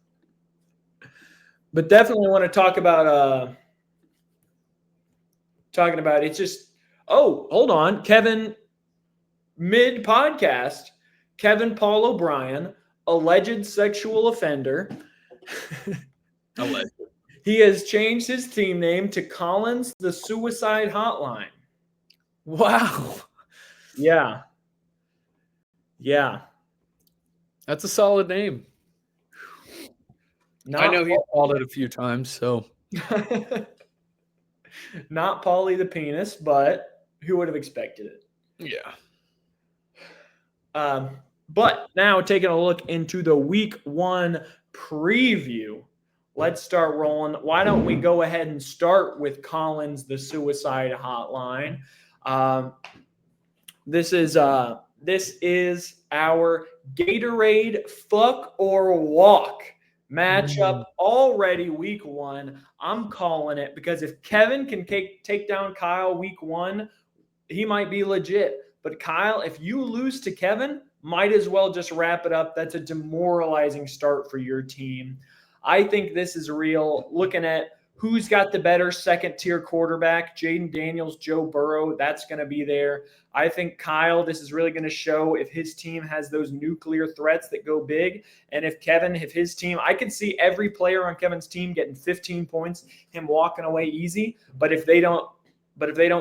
But definitely want to talk about it's just, hold on, Kevin, mid podcast, Kevin Paul O'Brien, alleged sexual offender. Alleged. He has changed his team name to Collins the Suicide Hotline. Wow. Yeah. That's a solid name. I know he's called it a few times, so. Not Paulie the penis, but who would have expected it? Yeah. But now taking a look into the week 1 preview, let's start rolling. Why don't we go ahead and start with Collins, the Suicide Hotline? This is our Gatorade Fuck or Walk matchup already week 1. I'm calling it, because if Kevin can take down Kyle week 1, he might be legit. But Kyle, if you lose to Kevin, might as well just wrap it up. That's a demoralizing start for your team. I think this is real. Looking at who's got the better second-tier quarterback, Jaden Daniels, Joe Burrow, that's going to be there. I think Kyle, this is really going to show if his team has those nuclear threats that go big. And if his team, I can see every player on Kevin's team getting 15 points, him walking away easy. But if they don't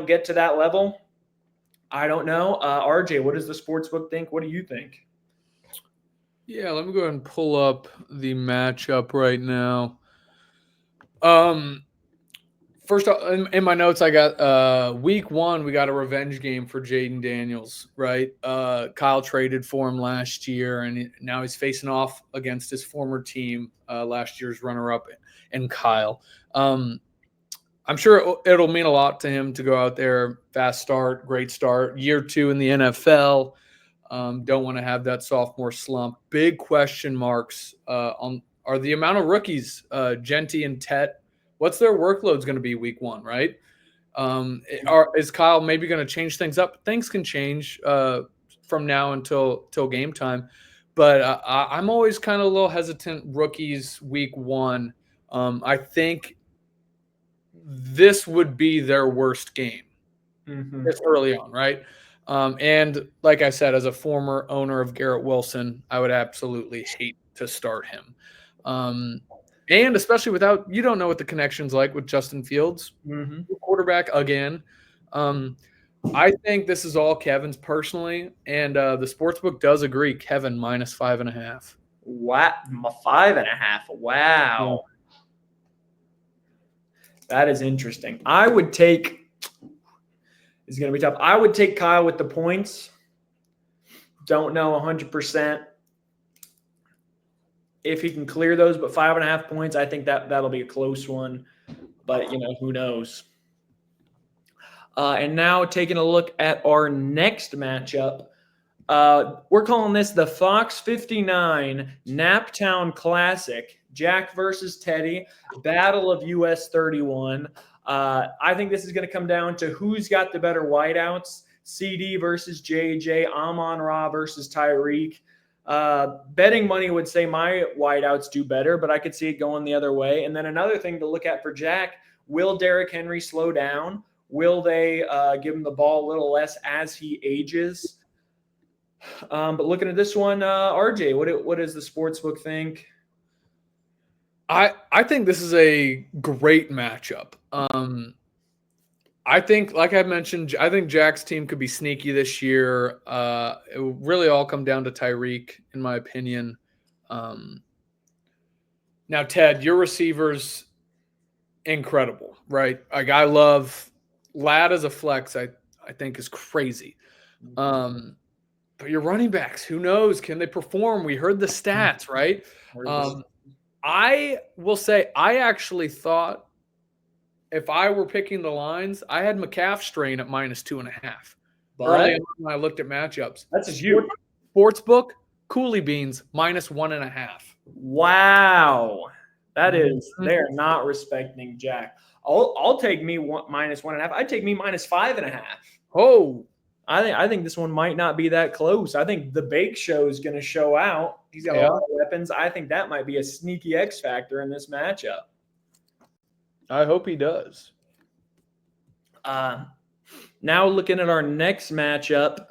get to that level, I don't know. RJ, what does the sportsbook think? What do you think? Yeah, let me go ahead and pull up the matchup right now. First off, in my notes, I got week 1, we got a revenge game for Jaden Daniels, right? Kyle traded for him last year, and now he's facing off against his former team, last year's runner-up, and Kyle. I'm sure it'll mean a lot to him to go out there, fast start, great start, year 2 in the NFL. Don't want to have that sophomore slump. Big question marks are the amount of rookies, Genty and Tet. What's their workload's going to be week 1, right? Is Kyle maybe going to change things up? Things can change from now until game time. But I'm always kind of a little hesitant rookies week 1. I think this would be their worst game this early on, right? And like I said, as a former owner of Garrett Wilson, I would absolutely hate to start him. And especially you don't know what the connection's like with Justin Fields, quarterback again. I think this is all Kevin's personally, and the sportsbook does agree. Kevin minus 5.5. Wow, 5.5. Wow. Yeah. That is interesting. I would take – it's going to be tough. I would take Kyle with the points. Don't know 100% if he can clear those, but 5.5 points, I think that'll be a close one. But, who knows. And now taking a look at our next matchup. We're calling this the Fox 59 Naptown Classic. Jack versus Teddy, Battle of US 31. I think this is going to come down to who's got the better wideouts. CD versus JJ, Amon-Ra versus Tyreek. Betting money would say my wideouts do better, but I could see it going the other way. And then another thing to look at for Jack, will Derrick Henry slow down? Will they give him the ball a little less as he ages? But looking at this one, RJ, what does the sportsbook think? I think this is a great matchup. I think, like I mentioned, I think Jack's team could be sneaky this year. It will really all come down to Tyreek, in my opinion. Now, Ted, your receivers, incredible, right? Like, I love Ladd as a flex. I think is crazy. But your running backs, who knows? Can they perform? We heard the stats, right? I will say I actually thought, if I were picking the lines, I had McCaff strain at -2.5. Early on when I looked at matchups. That's huge. Sportsbook, Cooley Beans, -1.5. Wow. That is, they're not respecting Jack. I'll take me -1.5. I'd take me -5.5. Oh. I think this one might not be that close. I think the Bake Show is going to show out. He's got a lot of weapons. I think that might be a sneaky X factor in this matchup. I hope he does. Now looking at our next matchup,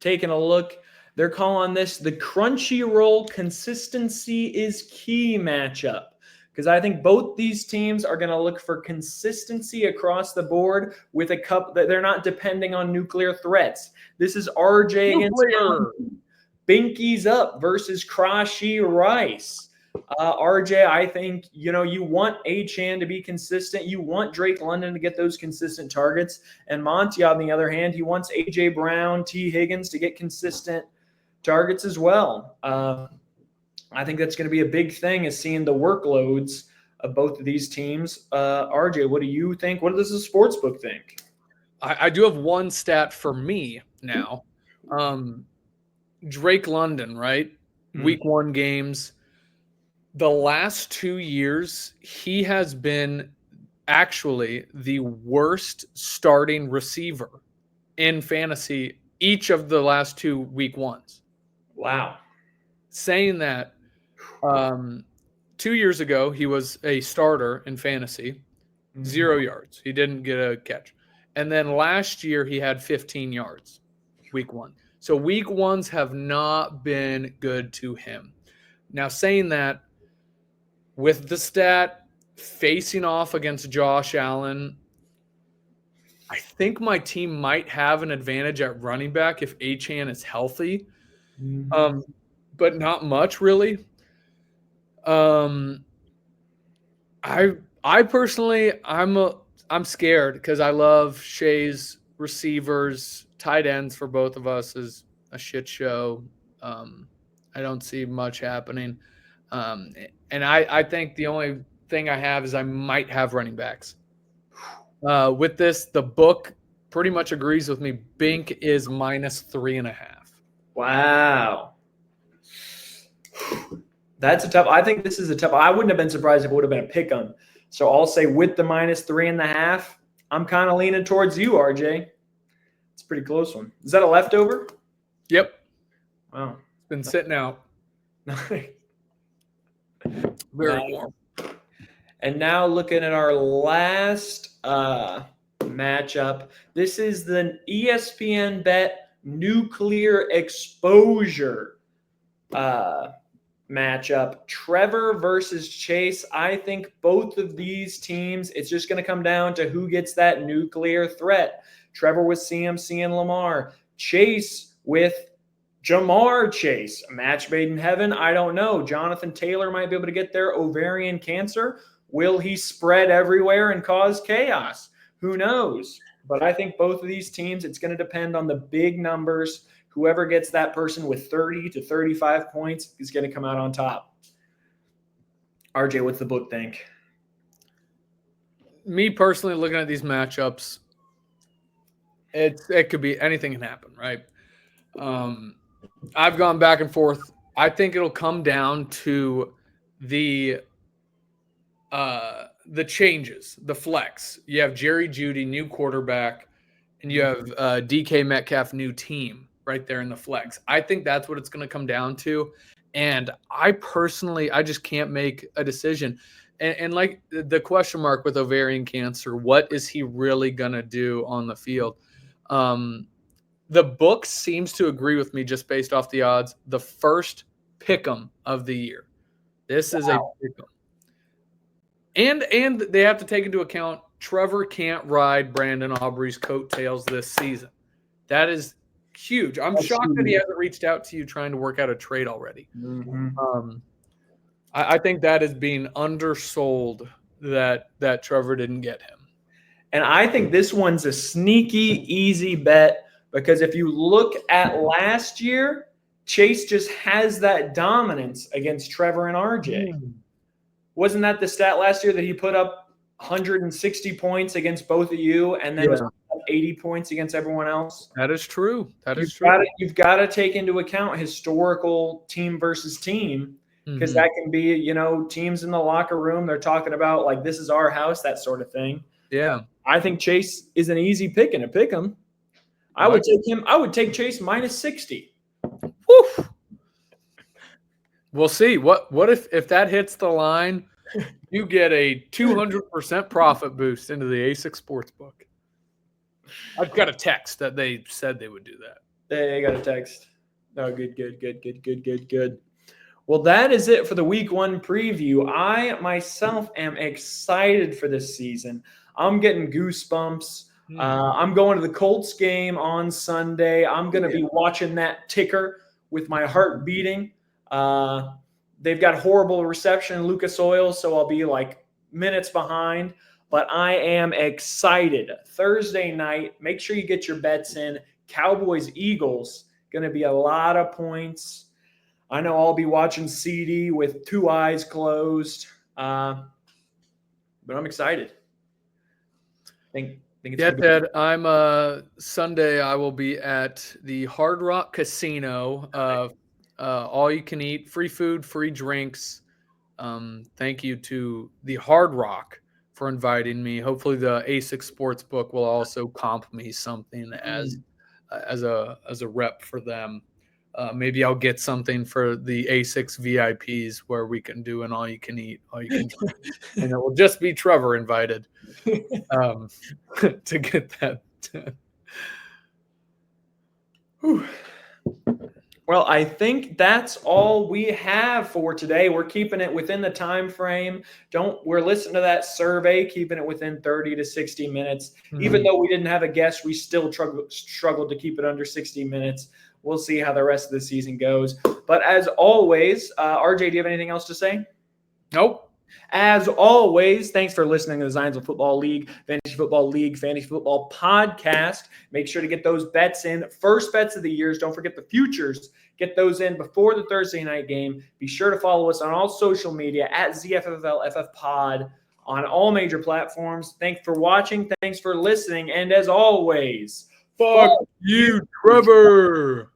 taking a look, they're calling this the Crunchyroll consistency is key matchup, because I think both these teams are going to look for consistency across the board with a cup that they're not depending on nuclear threats. This is RJ against Binky's Up versus Crashy Rice. RJ, I think, you want Achane to be consistent. You want Drake London to get those consistent targets. And Monty, on the other hand, he wants A.J. Brown, T. Higgins to get consistent targets as well. I think that's going to be a big thing, is seeing the workloads of both of these teams. RJ, what do you think? What does the sportsbook think? I do have one stat for me now. Drake London, right? Week 1 games. The last 2 years, he has been actually the worst starting receiver in fantasy each of the last 2 week 1s. Wow. Saying that, 2 years ago, he was a starter in fantasy, 0 yards. He didn't get a catch. And then last year, he had 15 yards, week 1. So week 1s have not been good to him. Now, saying that, with the stat facing off against Josh Allen, I think my team might have an advantage at running back if Achane is healthy, but not much really. I personally, I'm scared because I love Shay's receivers. Tight ends for both of us is a shit show. I don't see much happening. And I think the only thing I have is I might have running backs. With this, the book pretty much agrees with me. Bink is -3.5. Wow. That's a tough. I think this is a tough. I wouldn't have been surprised if it would have been a pick 'em. So I'll say with the -3.5, I'm kind of leaning towards you, RJ. It's a pretty close one. Is that a leftover? Yep. Wow. It's been sitting out. Very warm. And now looking at our last matchup, this is the ESPN Bet Nuclear Exposure matchup. Trevor versus Chase. I think both of these teams, it's just going to come down to who gets that nuclear threat. Trevor with CMC and Lamar. Chase with Jamar Chase, a match made in heaven. I don't know. Jonathan Taylor might be able to get their ovarian cancer. Will he spread everywhere and cause chaos? Who knows? But I think both of these teams, it's going to depend on the big numbers. Whoever gets that person with 30 to 35 points is going to come out on top. RJ, what's the book think? Me personally, looking at these matchups, it could be anything can happen, right? I've gone back and forth. I think it'll come down to the changes, the flex. You have Jerry Jeudy, new quarterback. and you have DK Metcalf new team right there in the flex. I think that's what it's going to come down to. And I just can't make a decision. And like the question mark with ovarian cancer, what is he really going to do on the field? The book seems to agree with me just based off the odds. The first pick'em of the year. This is a pick'em. And they have to take into account Trevor can't ride Brandon Aubrey's coattails this season. That is huge. I'm shocked that he hasn't reached out to you trying to work out a trade already. Mm-hmm. I think that is being undersold that Trevor didn't get him. And I think this one's a sneaky, easy bet because if you look at last year, Chase just has that dominance against Trevor and RJ. Wasn't that the stat last year that he put up 160 points against both of you and then was up 80 points against everyone else? That is true. You've got to take into account historical team versus team because that can be, teams in the locker room. They're talking about like, this is our house, that sort of thing. Yeah. I think Chase is an easy pick and a pick him. I would take him. I would take Chase minus 60. Woo. We'll see. What if that hits the line, you get a 200% profit boost into the A6 Sportsbook. I've got a text that they said they would do that. They got a text. Oh, good. Well, that is it for the week 1 preview. I myself am excited for this season. I'm getting goosebumps. I'm going to the Colts game on Sunday. I'm going to be watching that ticker with my heart beating. They've got horrible reception in Lucas Oil, so I'll be like minutes behind. But I am excited. Thursday night, make sure you get your bets in. Cowboys-Eagles, going to be a lot of points. I know I'll be watching CD with 2 eyes closed. But I'm excited. Think it's Ted, I'm Sunday. I will be at the Hard Rock Casino. All you can eat, free food, free drinks. Thank you to the Hard Rock for inviting me. Hopefully, the A6 Sportsbook will also comp me something as a rep for them. Maybe I'll get something for the A6 VIPs where we can do an all you can eat, all you can drink. And it will just be Trevor invited to get that done. Well, I think that's all we have for today. We're keeping it within the time frame. We're listening to that survey, keeping it within 30 to 60 minutes. Even though we didn't have a guest, we still struggled to keep it under 60 minutes. We'll see how the rest of the season goes. But as always, RJ, do you have anything else to say? Nope. As always, thanks for listening to the Zions of Football League, Fantasy Football Podcast. Make sure to get those bets in. First bets of the years. Don't forget the futures. Get those in before the Thursday night game. Be sure to follow us on all social media at ZFFFL FF Pod on all major platforms. Thanks for watching. Thanks for listening. And as always, fuck you, Trevor.